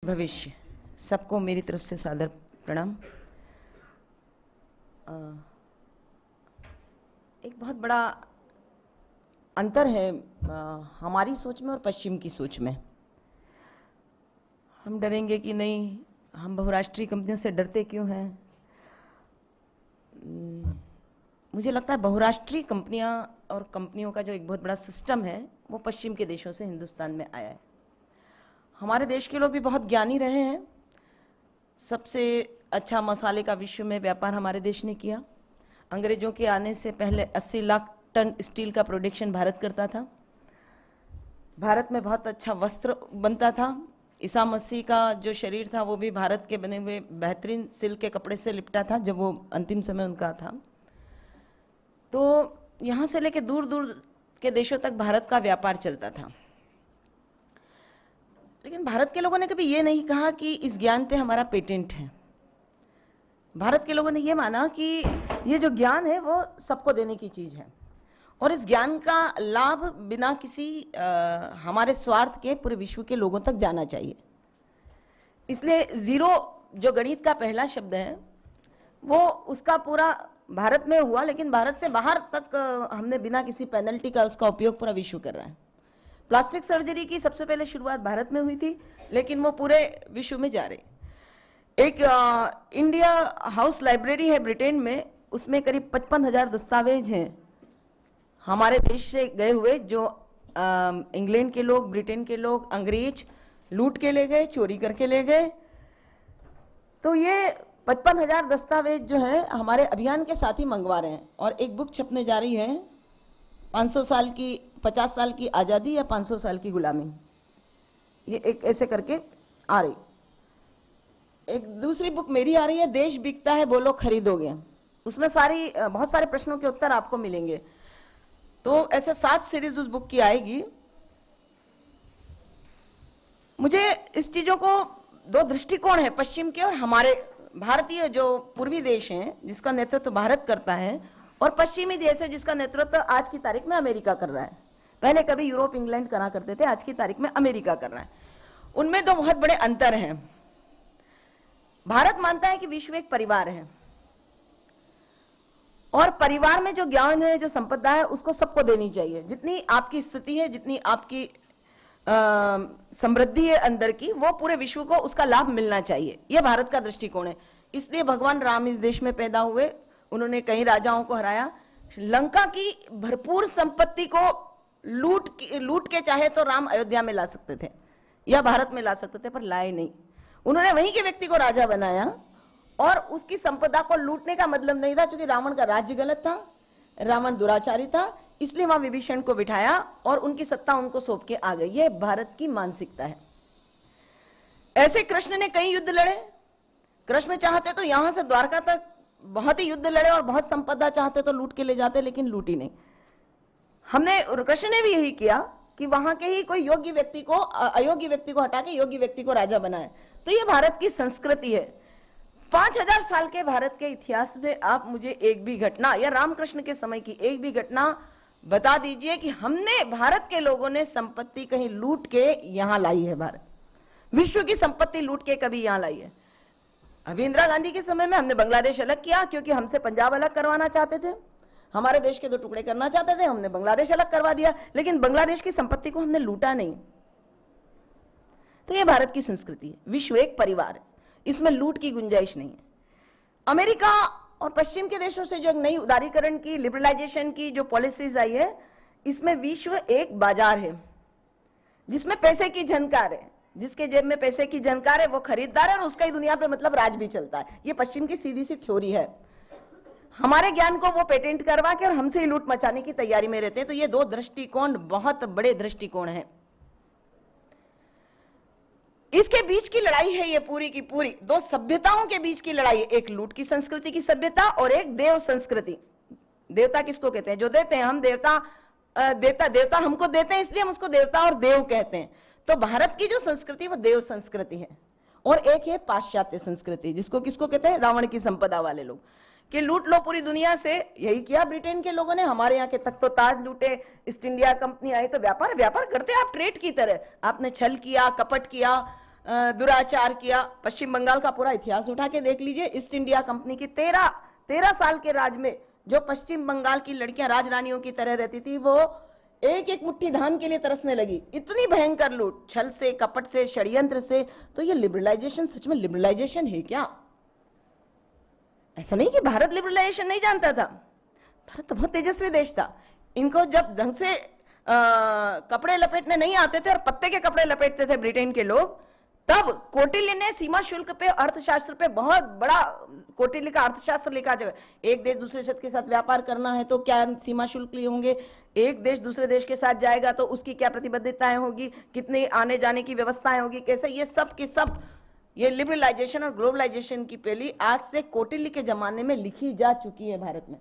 भविष्य। सबको मेरी तरफ से सादर प्रणाम। एक बहुत बड़ा अंतर है हमारी सोच में और पश्चिम की सोच में। हम डरेंगे कि नहीं, हम बहुराष्ट्रीय कंपनियों से डरते क्यों हैं? मुझे लगता है बहुराष्ट्रीय कंपनियां और कंपनियों का जो एक बहुत बड़ा सिस्टम है वो पश्चिम के देशों से हिंदुस्तान में आया है। हमारे देश के लोग भी बहुत ज्ञानी रहे हैं। सबसे अच्छा मसाले का विश्व में व्यापार हमारे देश ने किया। अंग्रेजों के आने से पहले 80 लाख टन स्टील का प्रोडक्शन भारत करता था। भारत में बहुत अच्छा वस्त्र बनता था। ईसा मसीह का जो शरीर था वो भी भारत के बने हुए बेहतरीन सिल्क के कपड़े से लिपटा था जब वो अंतिम समय उनका था। तो यहाँ से लेकर दूर दूर के देशों तक भारत का व्यापार चलता था। लेकिन भारत के लोगों ने कभी ये नहीं कहा कि इस ज्ञान पे हमारा पेटेंट है। भारत के लोगों ने ये माना कि ये जो ज्ञान है वो सबको देने की चीज है और इस ज्ञान का लाभ बिना किसी हमारे स्वार्थ के पूरे विश्व के लोगों तक जाना चाहिए। इसलिए जीरो जो गणित का पहला शब्द है वो उसका पूरा भारत में हुआ, लेकिन भारत से बाहर तक हमने बिना किसी पेनल्टी का उसका उपयोग पूरा विश्व कर रहा है। प्लास्टिक सर्जरी की सबसे पहले शुरुआत भारत में हुई थी, लेकिन वो पूरे विश्व में जा रही। एक इंडिया हाउस लाइब्रेरी है ब्रिटेन में, उसमें करीब 55,000 दस्तावेज हैं हमारे देश से गए हुए, जो इंग्लैंड के लोग, ब्रिटेन के लोग, अंग्रेज लूट के ले गए, चोरी करके ले गए। तो ये 55,000 दस्तावेज जो है हमारे अभियान के साथ ही मंगवा रहे हैं और एक बुक छपने जा रही है 500 साल की, 50 साल की आज़ादी या 500 साल की गुलामी, ये एक ऐसे करके आ रही। एक दूसरी बुक मेरी आ रही है, देश बिकता है बोलो खरीदोगे। उसमें बहुत सारे प्रश्नों के उत्तर आपको मिलेंगे। तो ऐसे 7 सीरीज उस बुक की आएगी। मुझे इस चीजों को दो दृष्टिकोण है, पश्चिम के और हमारे भारतीय जो पूर्वी देश हैं जिसका नेतृत्व भारत करता है, और पश्चिमी देश है जिसका नेतृत्व आज की तारीख में अमेरिका कर रहा है। पहले कभी यूरोप इंग्लैंड करा करते थे, आज की तारीख में अमेरिका कर रहा है। उनमें दो बहुत बड़े अंतर हैं। भारत मानता है कि विश्व एक परिवार है और परिवार में जो ज्ञान है, जो संपदा है, उसको सबको देनी चाहिए। जितनी आपकी स्थिति है, जितनी आपकी समृद्धि है अंदर की, वो पूरे विश्व को उसका लाभ मिलना चाहिए। यह भारत का दृष्टिकोण है। इसलिए भगवान राम इस देश में पैदा हुए, उन्होंने कई राजाओं को हराया। लंका की भरपूर संपत्ति को लूट के चाहे तो राम अयोध्या में ला सकते थे या भारत में ला सकते थे, पर लाए नहीं। उन्होंने वहीं के व्यक्ति को राजा बनाया और उसकी संपदा को लूटने का मतलब नहीं था, क्योंकि रावण का राज्य गलत था, रावण दुराचारी था, इसलिए वहां विभीषण को बिठाया और उनकी सत्ता उनको सौंप के आ गई। ये भारत की मानसिकता है। ऐसे कृष्ण ने कई युद्ध लड़े। कृष्ण चाहते तो यहां से द्वारका तक बहुत ही युद्ध लड़े और बहुत संपदा चाहते तो लूट के ले जाते, लेकिन लूटी नहीं। कृष्ण ने भी यही किया कि वहां के ही कोई योग्य व्यक्ति को, अयोग्य व्यक्ति को हटा के योग्य व्यक्ति को राजा बनाए। तो ये भारत की संस्कृति है। 5000 साल के भारत के इतिहास में आप मुझे एक भी घटना या रामकृष्ण के समय की एक भी घटना बता दीजिए कि हमने, भारत के लोगों ने संपत्ति कहीं लूट के यहां लाई है। भारत विश्व की संपत्ति लूट के कभी यहां लाई है? अभी इंदिरा गांधी के समय में हमने बांग्लादेश अलग किया, क्योंकि हमसे पंजाब अलग करवाना चाहते थे, हमारे देश के 2 टुकड़े करना चाहते थे, हमने बांग्लादेश अलग करवा दिया, लेकिन बांग्लादेश की संपत्ति को हमने लूटा नहीं। तो यह भारत की संस्कृति है। विश्व एक परिवार है, इसमें लूट की गुंजाइश नहीं है। अमेरिका और पश्चिम के देशों से जो नई उदारीकरण की, लिबरलाइजेशन की जो पॉलिसीज आई है, इसमें विश्व एक बाजार है जिसमें पैसे की झनकार है। जिसके जेब में पैसे की झनकार है वो खरीदार है और उसका ही दुनिया पे मतलब राज भी चलता है। ये पश्चिम की सीधी सी थ्योरी है। हमारे ज्ञान को वो पेटेंट करवा के और हमसे ही लूट मचाने की तैयारी में रहते हैं। तो ये दो दृष्टिकोण बहुत बड़े दृष्टिकोण हैं। इसके बीच की लड़ाई है ये पूरी की पूरी, दो सभ्यताओं के बीच की लड़ाई है। एक लूट की संस्कृति की सभ्यता और एक देव संस्कृति। देवता किसको कहते हैं? जो देते हैं। हम देवता हमको देते हैं, इसलिए हम उसको देवता और देव कहते हैं। तो भारत की जो संस्कृति वो देव संस्कृति है। और एक है पाश्चात्य संस्कृति, जिसको किसको कहते हैं? रावण की संपदा वाले लोग, कि लूट लो पूरी दुनिया से। यही किया ब्रिटेन के लोगों ने। हमारे यहाँ के तख्तो ताज लूटे, ईस्ट इंडिया कंपनी आई तो व्यापार करते आप ट्रेड की तरह। आपने छल किया, कपट किया, दुराचार किया। पश्चिम बंगाल का पूरा इतिहास उठा के देख लीजिए। ईस्ट इंडिया कंपनी की 13 साल के राज में जो पश्चिम बंगाल की लड़कियां राजरानियों की तरह रहती थी, वो एक एक मुट्ठी धान के लिए तरसने लगी। इतनी भयंकर लूट, छल से, कपट से, षड्यंत्र से। तो ये लिबरलाइजेशन सच में लिबरलाइजेशन है क्या? ऐसा नहीं कि भारत लिबरलाइजेशन नहीं जानता था, भारत तो बहुत तेजस्वी देश था। इनको जब ढंग से कपड़े लपेटने नहीं आते थे और पत्ते के कपड़े लपेटते थे ब्रिटेन के लोग, तब कौटिल्य ने सीमा शुल्क पे, अर्थशास्त्र पे बहुत बड़ा, कौटिल्य का अर्थशास्त्र लिखा जगह, एक देश दूसरे देश के साथ व्यापार करना है तो क्या सीमा शुल्क लिए होंगे, एक देश दूसरे देश के साथ जाएगा तो उसकी क्या प्रतिबद्धताएं होगी, कितनी आने जाने की व्यवस्थाएं होगी, कैसे, ये सब के सब ये लिबरलाइजेशन और ग्लोबलाइजेशन की पहली आज से कौटिल्य के जमाने में लिखी जा चुकी है भारत में।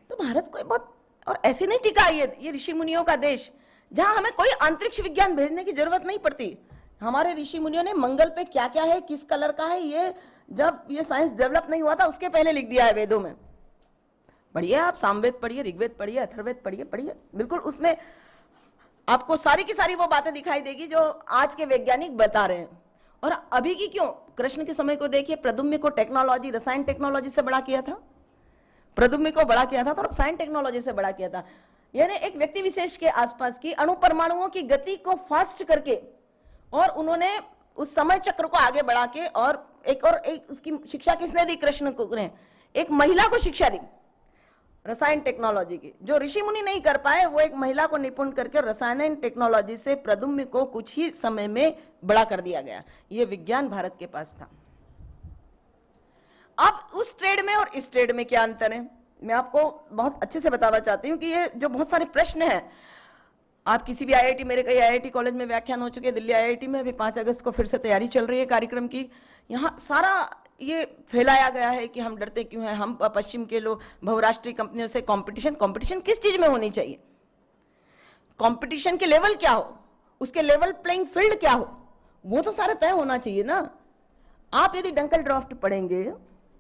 तो भारत कोई बहुत और ऐसे नहीं टिका ये ऋषि मुनियों का देश, जहां हमें कोई अंतरिक्ष विज्ञान भेजने की जरूरत नहीं पड़ती। हमारे ऋषि मुनियों ने मंगल पे क्या क्या है, किस कलर का है, ये जब ये साइंस डेवलप नहीं हुआ था उसके पहले लिख दिया है वेदों में। पढ़िए, आप सामवेद पढ़िए, ऋग्वेद पढ़िए, अथर्ववेद पढ़िए, बिल्कुल उसमें आपको सारी की सारी वो बातें दिखाई देगी जो आज के वैज्ञानिक बता रहे हैं। और अभी की क्यों, कृष्ण के समय को देखिए, प्रद्युम्न को टेक्नोलॉजी, रसायन टेक्नोलॉजी से बड़ा किया था, प्रद्युम्न को बड़ा किया था तो रसायन टेक्नोलॉजी से बड़ा किया था। यानी एक व्यक्ति विशेष के आसपास की अणु परमाणुओं की गति को फास्ट करके, और उन्होंने उस समय चक्र को आगे बढ़ा के, और एक उसकी शिक्षा किसने दी? कृष्ण को ने एक महिला को शिक्षा दी रसायन टेक्नोलॉजी की। जो ऋषि मुनि नहीं कर पाए वो एक महिला को निपुण करके रसायन टेक्नोलॉजी से प्रद्युम्न को कुछ ही समय में बड़ा कर दिया गया। ये विज्ञान भारत के पास था। अब उस ट्रेड में और इस ट्रेड में क्या अंतर है, मैं आपको बहुत अच्छे से बताना चाहती हूँ कि ये जो बहुत सारे प्रश्न हैं, आप किसी भी आईआईटी, मेरे कई आईआईटी कॉलेज में व्याख्यान हो चुके हैं, दिल्ली आईआईटी में अभी 5 अगस्त को फिर से तैयारी चल रही है कार्यक्रम की। यहाँ सारा ये फैलाया गया है कि हम डरते क्यों हैं, हम पश्चिम के लोग, बहुराष्ट्रीय कंपनियों से कंपटीशन किस चीज में होनी चाहिए, कंपटीशन के लेवल क्या हो, उसके लेवल प्लेइंग फील्ड क्या हो, वो तो सारा तय होना चाहिए ना। आप यदि डंकल ड्राफ्ट पढ़ेंगे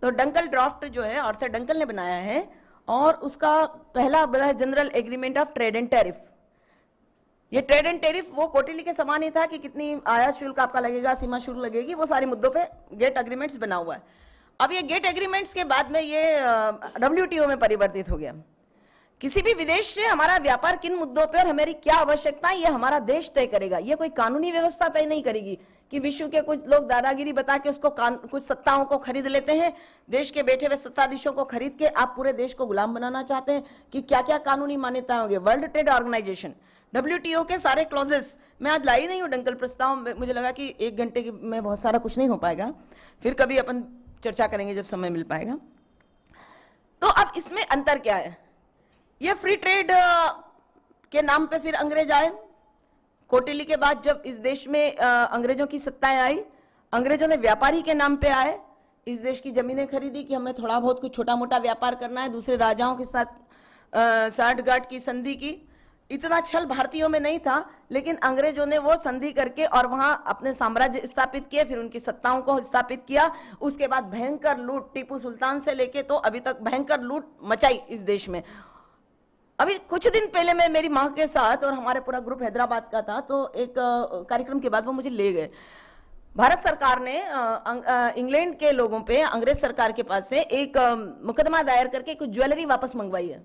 तो डंकल ड्राफ्ट जो है आर्थर डंकल ने बनाया है, और उसका पहला बना है general agreement of trade and tariff. ये ट्रेड एंड टैरिफ वो कौटिल्य के समान ही था कि कितनी आयात शुल्क आपका लगेगा, सीमा शुल्क लगेगी, वो सारे मुद्दों पे गेट एग्रीमेंट्स बना हुआ है। अब ये गेट एग्रीमेंट्स के बाद में ये WTO में परिवर्तित हो गया। किसी भी विदेश से हमारा व्यापार किन मुद्दों पे और हमारी क्या आवश्यकता है, ये हमारा देश तय करेगा। ये कोई कानूनी व्यवस्था तय नहीं करेगी कि विश्व के कुछ लोग दादागिरी बता के उसको कुछ सत्ताओं को खरीद लेते हैं, देश के बैठे हुए सत्ताधीशों को खरीद के आप पूरे देश को गुलाम बनाना चाहते हैं कि क्या क्या कानूनी मान्यताएं होंगे। वर्ल्ड ट्रेड ऑर्गेनाइजेशन, WTO के सारे क्लॉजेस, मैं आज लाई नहीं हूँ डंकल प्रस्ताव, मुझे लगा कि 1 घंटे में बहुत सारा कुछ नहीं हो पाएगा, फिर कभी अपन चर्चा करेंगे जब समय मिल पाएगा। तो अब इसमें अंतर क्या है, ये फ्री ट्रेड के नाम पे फिर अंग्रेज आए। कौटिल्य के बाद जब इस देश में अंग्रेजों की सत्ताएं आई, अंग्रेजों ने व्यापारी के नाम पे आए, इस देश की जमीनें खरीदी कि हमें थोड़ा बहुत कुछ छोटा मोटा व्यापार करना है, दूसरे राजाओं के साथ साठगांठ की संधि की। इतना छल भारतीयों में नहीं था, लेकिन अंग्रेजों ने वो संधि करके और वहां अपने साम्राज्य स्थापित किए, फिर उनकी सत्ताओं को स्थापित किया। उसके बाद भयंकर लूट, टीपू सुल्तान से लेके तो अभी तक भयंकर लूट मचाई इस देश में। अभी कुछ दिन पहले मैं मेरी माँ के साथ, और हमारे पूरा ग्रुप हैदराबाद का था, तो एक कार्यक्रम के बाद वो मुझे ले गए। भारत सरकार ने इंग्लैंड के लोगों पे, अंग्रेज सरकार के पास से एक मुकदमा दायर करके कुछ ज्वेलरी वापस मंगवाई है,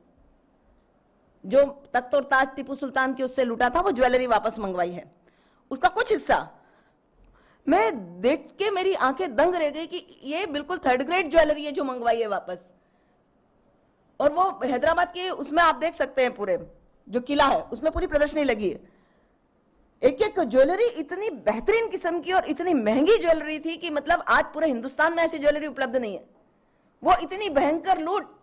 जो तख्त और ताज टीपू सुल्तान की उससे लूटा था, वो ज्वेलरी वापस मंगवाई है। उसका कुछ हिस्सा मैं देख के मेरी आंखें दंग रह गई कि ये बिल्कुल 3rd ग्रेड ज्वेलरी है जो मंगवाई है वापस। और वो हैदराबाद के उसमें आप देख सकते हैं, पूरे जो किला है उसमें पूरी प्रदर्शनी लगी है। एक एक ज्वेलरी इतनी बेहतरीन किस्म की और इतनी महंगी ज्वेलरी थी कि मतलब आज पूरे हिंदुस्तान में ऐसी ज्वेलरी उपलब्ध नहीं है। वो इतनी भयंकर लूट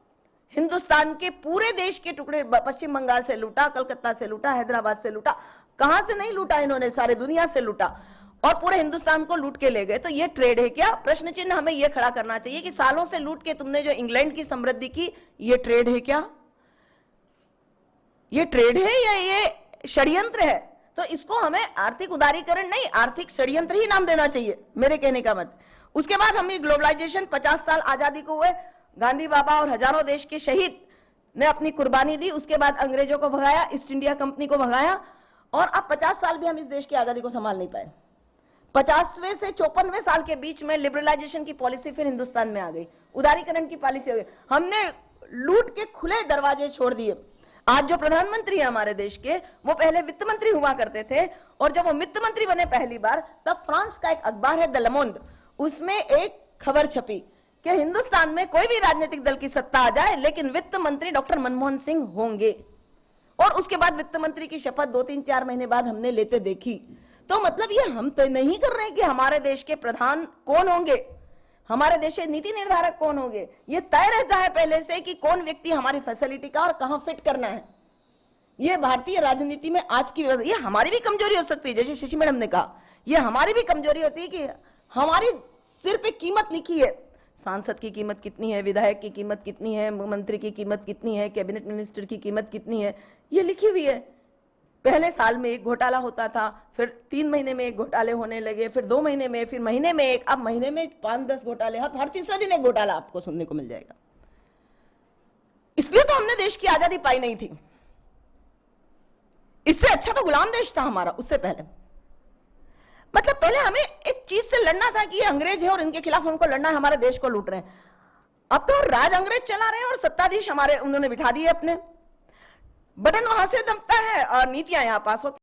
हिंदुस्तान के पूरे देश के टुकड़े, पश्चिम बंगाल से लूटा, कलकत्ता से लूटा, हैदराबाद से लूटा, कहां से नहीं लूटा इन्होंने, सारे दुनिया से लूटा और पूरे हिंदुस्तान को लूट के ले गए। तो ये ट्रेड है क्या? प्रश्न चिन्ह हमें ये खड़ा करना चाहिए कि सालों से लूट के तुमने जो इंग्लैंड की समृद्धि की, ये ट्रेड है क्या? ये ट्रेड है या ये षड्यंत्र है? तो इसको हमें आर्थिक उदारीकरण नहीं, आर्थिक षड्यंत्र ही नाम देना चाहिए, मेरे कहने का मतलब। उसके बाद हम ये ग्लोबलाइजेशन, 50 साल आजादी को हुए, गांधी बाबा और हजारों देश के शहीद ने अपनी कुर्बानी दी। उसके बाद अंग्रेजों को भगाया, ईस्ट इंडिया कंपनी को भगाया और अब 50 साल भी हम इस देश की आजादी को संभाल नहीं पाए। 50वें से 54वें साल के बीच में लिबरलाइजेशन की पॉलिसी फिर हिंदुस्तान में आ गई, उदारीकरण की पॉलिसी हो गई, हमने लूट के खुले दरवाजे छोड़ दिए। आज जो प्रधानमंत्री है हमारे देश के, वो पहले वित्त मंत्री हुआ करते थे, और जब वो वित्त मंत्री बने पहली बार, तब फ्रांस का एक अखबार है द लमोंद, उसमें एक खबर छपी कि हिंदुस्तान में कोई भी राजनीतिक दल की सत्ता आ जाए, लेकिन वित्त मंत्री डॉक्टर मनमोहन सिंह होंगे। और उसके बाद वित्त मंत्री की शपथ 2-3-4 महीने बाद हमने लेते देखी। तो मतलब ये हम तय नहीं कर रहे हैं कि हमारे देश के प्रधान कौन होंगे, हमारे देश के नीति निर्धारक कौन होंगे, ये तय रहता है पहले से कि कौन व्यक्ति हमारी फैसिलिटी का और कहां फिट करना है। ये भारतीय राजनीति में आज की व्यवस्था, ये हमारी भी कमजोरी हो सकती है, जैसे शशि मैडम ने कहा, ये हमारी भी कमजोरी होती है कि हमारी सिर पे कीमत लिखी है, सांसद की कीमत कितनी है, विधायक की कीमत कितनी है, मंत्री की कीमत कितनी है, कैबिनेट मिनिस्टर की कीमत कितनी है, ये लिखी हुई है। पहले साल में एक घोटाला होता था, फिर 3 महीने में एक घोटाले होने लगे, फिर 2 महीने में, फिर महीने में एक, अब महीने में 5-10 घोटाले, हर तीसरा दिन एक घोटाला आपको सुनने को मिल जाएगा। इसलिए तो हमने देश की आजादी पाई नहीं थी। इससे अच्छा तो गुलाम देश था हमारा उससे पहले। मतलब पहले हमें एक चीज से लड़ना था कि ये अंग्रेज है और इनके खिलाफ हमको लड़ना है, हमारे देश को लूट रहे हैं। अब तो राज अंग्रेज चला रहे हैं और सत्ताधीश हमारे उन्होंने बिठा दिए अपने, बटन वहां से दबता है और नीतियां यहां पास होती